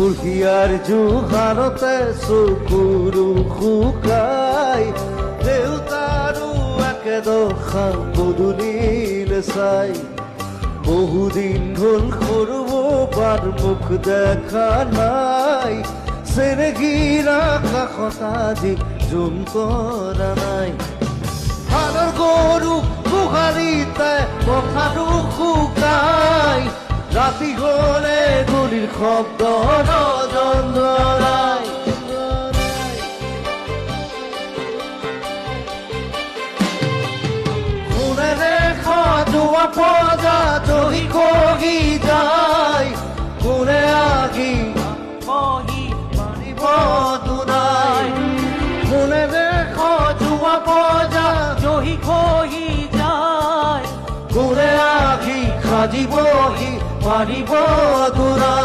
বুঢ়িয়াৰ জোহাৰতে চকুৰু শুকাই দেউতাৰো একেদশা পদূলিলে চাই বহুদিন হ'ল সৰু বাৰ মুখ দেখা নাই চেৰেগীৰা কাষত আজি জোন তৰা নাই হালৰ গৰু গোহালিতে পথাৰো শুকাই ৰাতি গ'লে গুলিৰ শব্দ নজৰাই সোণেৰে সাজোৱা পজা জহি কহি যায় কোনে আগি মাৰিব দুনাই সোণেৰে সাজোৱা পজা জহি খহি যায় কোনে আগি সাজিবহি মাৰিব দুনাই